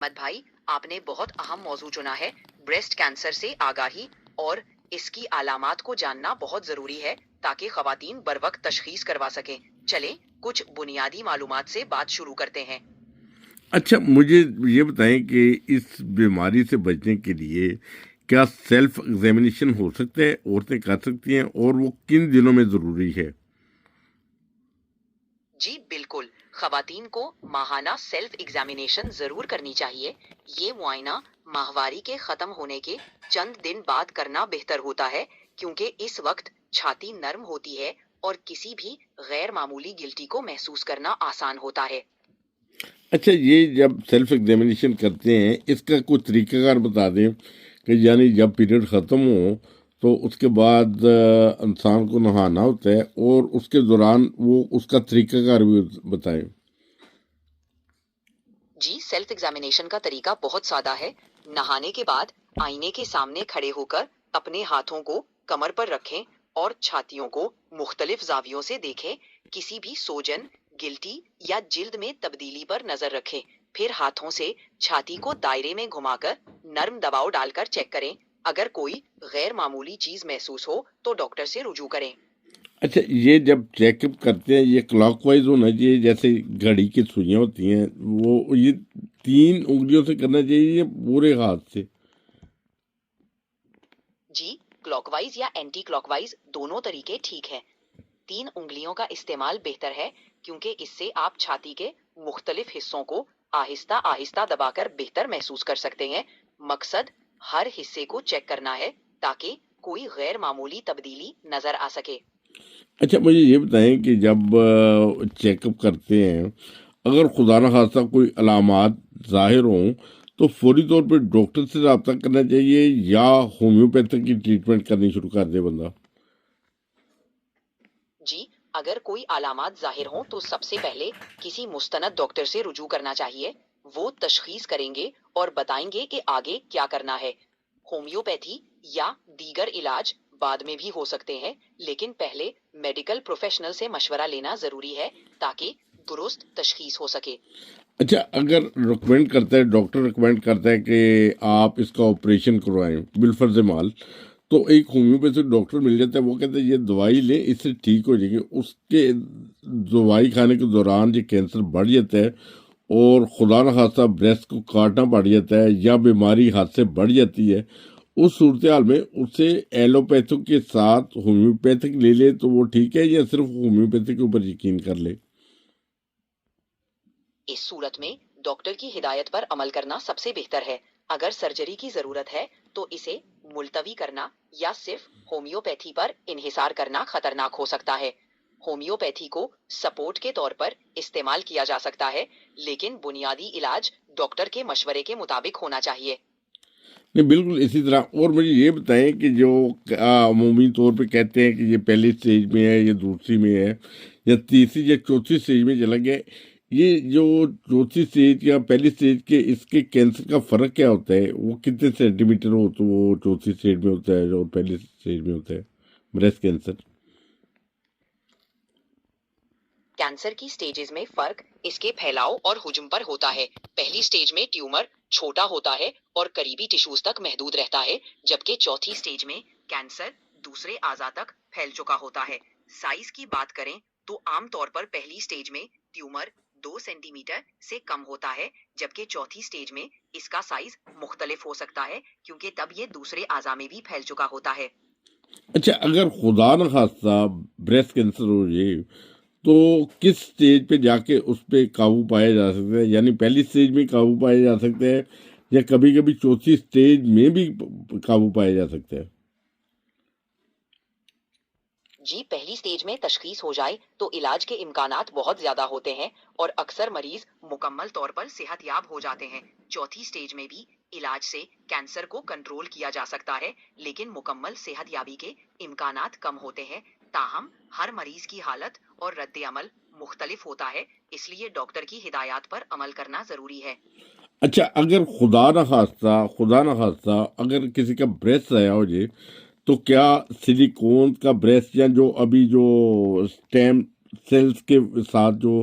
مت بھائی، آپ نے بہت اہم موضوع چنا ہے۔ بریسٹ کینسر سے آگاہی اور اس کی علامات کو جاننا بہت ضروری ہے تاکہ خواتین بروقت تشخیص کروا سکیں۔ چلیں کچھ بنیادی معلومات سے بات شروع کرتے ہیں۔ اچھا، مجھے یہ بتائیں کہ اس بیماری سے بچنے کے لیے کیا سیلف ایگزامینیشن ہو سکتا ہے، عورتیں کر سکتی ہیں، اور وہ کن دنوں میں ضروری ہے؟ جی بالکل، خواتین کو ماہانہ سیلف ایگزامینیشن ضرور کرنی چاہیے۔ یہ معائنہ ماہواری کے ختم ہونے کے چند دن بعد کرنا بہتر ہوتا ہے، کیونکہ اس وقت چھاتی نرم ہوتی ہے اور کسی بھی غیر معمولی گلٹی کو محسوس کرنا آسان ہوتا ہے۔ اچھا، یہ جب سیلف ایگزامینیشن کرتے ہیں اس کا کوئی طریقہ کار بتا دیں کہ یعنی جب پیریڈ ختم ہو تو اس کے بعد انسان کو نہانا ہوتا ہے، اور اس کے دوران وہ اس کا طریقہ کار بھی بتائیں۔ جی، سیلف ایگزامینیشن کا طریقہ بہت سادہ ہے۔ نہانے کے بعد آئینے کے سامنے کھڑے ہو کر اپنے ہاتھوں کو کمر پر رکھیں اور چھاتیوں کو مختلف زاویوں سے دیکھیں۔ کسی بھی سوجن، گلٹی یا جلد میں تبدیلی پر نظر رکھیں۔ پھر ہاتھوں سے چھاتی کو دائرے میں گھما کر نرم دباؤ ڈال کر چیک کریں۔ اگر کوئی غیر معمولی چیز محسوس ہو تو ڈاکٹر سے رجوع کریں۔ اچھا، یہ جب چیک اپ کرتے ہیں یہ کلاک وائز ہونا چاہیے، جیسے گھڑی کی سوئیاں ہوتی ہیں، وہ یہ 3 انگلیوں سے کرنا چاہیے یا پورے ہاتھ سے؟ جی، کلاک وائز یا اینٹی کلاک وائز دونوں طریقے ٹھیک ہیں۔ 3 انگلیوں کا استعمال بہتر ہے، کیونکہ اس سے آپ چھاتی کے مختلف حصوں کو آہستہ آہستہ دبا کر بہتر محسوس کر سکتے ہیں۔ مقصد ہر حصے کو چیک کرنا ہے تاکہ کوئی غیر معمولی تبدیلی نظر آ سکے۔ اچھا، مجھے یہ بتائیں کہ جب چیک اپ کرتے ہیں اگر خدا نخواستہ کوئی علامات ظاہر ہوں تو فوری طور پہ ڈاکٹر سے رابطہ کرنا چاہیے یا ہومیوپیتھی کی ٹریٹمنٹ کرنی شروع کر دے بندہ؟ جی، اگر کوئی علامات ظاہر ہوں تو سب سے پہلے کسی مستند ڈاکٹر سے رجوع کرنا چاہیے۔ وہ تشخیص کریں گے اور بتائیں گے کہ آگے کیا کرنا ہے۔ ہومیوپیتھی یا دیگر علاج بعد میں بھی ہو سکتے ہیں، لیکن پہلے میڈیکل پروفیشنل سے مشورہ لینا ضروری ہے تاکہ درست تشخیص ہو سکے۔ اچھا، اگر ریکمینڈ کرتا ہے ڈاکٹر ریکمینڈ کرتا ہے کہ آپ اس کا آپریشن کروائیں بالفرض مال، تو ایک ہومیوپیتھی ڈاکٹر مل جاتا ہے، وہ کہتا ہے یہ دوائی لیں اس سے ٹھیک ہو جائے گی، اس کے دوائی کھانے کے دوران یہ کینسر بڑھ جاتا ہے اور خدا نخواستہ بریسٹ کو کاٹنا پڑ جاتا ہے یا بیماری ہاتھ سے بڑھ جاتی ہے، اس صورتحال میں اسے ایلوپیتھک کے ساتھ ہومیوپیتھک لے لے تو وہ ٹھیک ہے یا صرف ہومیوپیتھی کے اوپر یقین کر لے؟ اس صورت میں ڈاکٹر کی ہدایت پر عمل کرنا سب سے بہتر ہے۔ اگر سرجری کی ضرورت ہے تو اسے ملتوی کرنا یا صرف ہومیوپیتھی پر انحصار کرنا خطرناک ہو سکتا ہے۔ ہومیوپیتھی کو سپورٹ کے طور پر استعمال کیا جا سکتا ہے، لیکن بنیادی علاج ڈاکٹر کے مشورے کے مطابق ہونا چاہیے۔ نہیں، بالکل اسی طرح۔ اور مجھے یہ بتائیں کہ جو عمومی طور پہ کہتے ہیں کہ یہ پہلی سٹیج میں ہے یا دوسری میں ہے یا تیسری یا چوتھی سٹیج میں چلا گیا، یہ جو چوتھی سٹیج یا پہلی سٹیج کے اس کے کینسر کا فرق کیا ہوتا ہے؟ وہ کتنے سینٹی میٹر ہو تو وہ چوتھی سٹیج میں ہوتا ہے اور پہلی سٹیج میں ہوتا ہے بریسٹ کینسر؟ کینسر کی سٹیجز میں فرق اس کے پھیلاؤ اور حجم پر ہوتا ہے۔ پہلی سٹیج میں ٹیومر چھوٹا ہوتا ہے اور قریبی ٹیشوز تک محدود رہتا ہے، جبکہ چوتھی سٹیج میں کینسر دوسرے اعضاء تک پھیل چکا ہوتا ہے۔ سائز کی بات کریں تو عام طور پر پہلی سٹیج میں ٹیومر 2 سینٹی میٹر سے کم ہوتا ہے، جبکہ چوتھی سٹیج میں اس کا سائز مختلف ہو سکتا ہے کیونکہ تب یہ دوسرے اعضاء میں بھی پھیل چکا ہوتا ہے۔ اچھا، اگر خدا نخواستہ بریسٹ کینسر ہو جائے تو کس سٹیج پہ جا کے اس پہ قابو پایا جا سکتا ہے؟ یعنی پہلی سٹیج میں قابو پایا جا سکتا ہے یا کبھی کبھی چوتھی سٹیج میں بھی قابو پایا جا سکتا ہے؟ جی، پہلی سٹیج میں تشخیص ہو جائے تو علاج کے امکانات بہت زیادہ ہوتے ہیں اور اکثر مریض مکمل طور پر صحت یاب ہو جاتے ہیں۔ چوتھی سٹیج میں بھی علاج سے کینسر کو کنٹرول کیا جا سکتا ہے، لیکن مکمل صحت یابی کے امکانات کم ہوتے ہیں۔ تاہم ہر مریض کی حالت اور رد عمل مختلف ہوتا ہے، اس لیے ڈاکٹر کی ہدایات پر عمل کرنا ضروری ہے۔ اچھا، اگر خدا نخواستہ اگر کسی کا بریسٹ ضائع ہو جائے تو کیا سلیکون کا بریسٹ یا جو ابھی جو اسٹیم سیلز کے ساتھ جو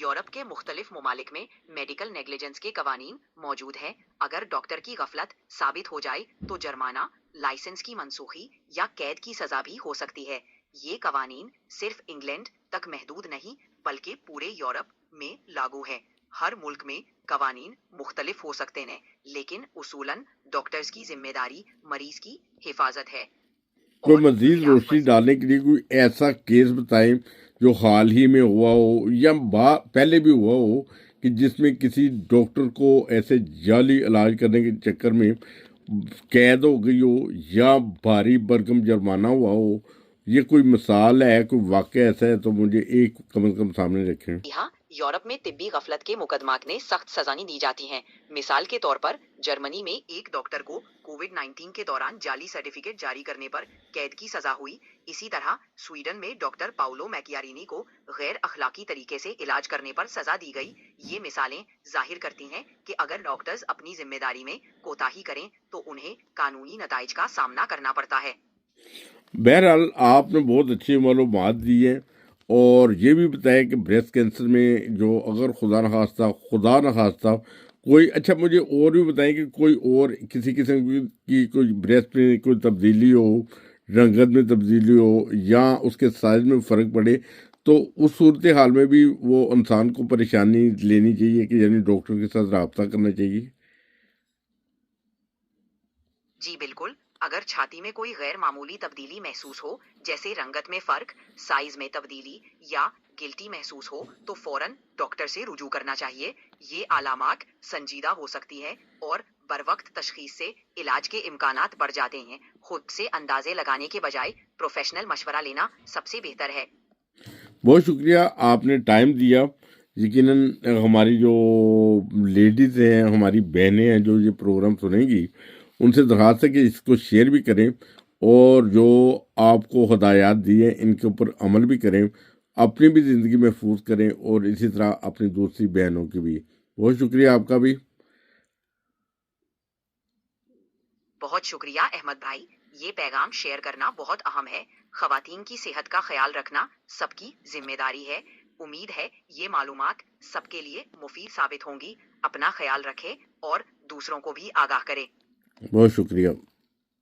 یورپ کے مختلف ممالک میں میڈیکل نیگلیجنس کے قوانین موجود ہیں. اگر ڈاکٹر کی غفلت ثابت ہو جائے تو جرمانہ، لائسنس کی منسوخی یا قید کی سزا بھی ہو سکتی ہے. یہ قوانین صرف انگلینڈ تک محدود نہیں بلکہ پورے یورپ میں لاگو ہے. ہر ملک میں قوانین مختلف ہو سکتے ہیں لیکن اصولاً ڈاکٹرز کی ذمہ داری مریض کی حفاظت ہے. کوئی مزید روشنی ڈالنے کے لیے کوئی ایسا کیس بتائیں جو حال ہی میں ہوا ہو یا پہلے بھی ہوا ہو کہ جس میں کسی ڈاکٹر کو ایسے جعلی علاج کرنے کے چکر میں قید ہو گئی ہو یا بھاری بھرکم جرمانہ ہوا ہو. یہ کوئی مثال ہے، کوئی واقعہ ایسا ہے تو مجھے ایک کم از کم سامنے رکھیں. ہاں، یورپ میں طبی غفلت کے مقدمات نے سخت سزائیں دی جاتی ہیں. مثال کے طور پر جرمنی میں ایک ڈاکٹر کو کووڈ 19 کے دوران جعلی سرٹیفکیٹ جاری کرنے پر قید کی سزا ہوئی. اسی طرح سویڈن میں ڈاکٹر پاولو میکیارینی کو غیر اخلاقی طریقے سے علاج کرنے پر سزا دی گئی. یہ مثالیں ظاہر کرتی ہیں کہ اگر ڈاکٹرز اپنی ذمہ داری میں کوتاہی کریں تو انہیں قانونی نتائج کا سامنا کرنا پڑتا ہے. بہرحال آپ نے بہت اچھی معلومات دی ہیں اور یہ بھی بتایا کہ بریسٹ کینسر میں جو اگر خدا نخواستہ کوئی، اچھا مجھے اور بھی بتائیں کہ کوئی اور کسی قسم کی کوئی بریسٹ میں کوئی تبدیلی ہو، رنگت میں تبدیلی ہو یا اس کے سائز میں فرق پڑے تو اس صورتحال میں بھی وہ انسان کو پریشانی لینی چاہیے کہ یعنی ڈاکٹر کے ساتھ رابطہ کرنا چاہیے. جی بالکل. اگر چھاتی میں کوئی غیر معمولی تبدیلی محسوس ہو جیسے رنگت میں فرق، سائز میں تبدیلی یا گلٹی محسوس ہو تو فوراً ڈاکٹر سے رجوع کرنا چاہیے. یہ علامات سنجیدہ ہو سکتی ہے اور بروقت تشخیص سے علاج کے امکانات بڑھ جاتے ہیں. خود سے اندازے لگانے کے بجائے پروفیشنل مشورہ لینا سب سے بہتر ہے. بہت شکریہ، آپ نے ٹائم دیا. یقیناً ہماری جو لیڈیز ہیں، ہماری بہنیں ہیں جو یہ پروگرام سنیں گی، ان سے درخواست ہے کہ اس کو شیئر بھی کریں اور جو آپ کو ہدایات دی ہیں ان کے اوپر عمل بھی کریں، اپنی بھی زندگی محفوظ کریں اور اسی طرح اپنی دوسری بہنوں کی بھی. بہت شکریہ آپ کا بھی. بہت شکریہ احمد بھائی، یہ پیغام شیئر کرنا بہت اہم ہے. خواتین کی صحت کا خیال رکھنا سب کی ذمہ داری ہے. امید ہے یہ معلومات سب کے لیے مفید ثابت ہوں گی. اپنا خیال رکھیں اور دوسروں کو بھی آگاہ کریں. بہت شکریہ.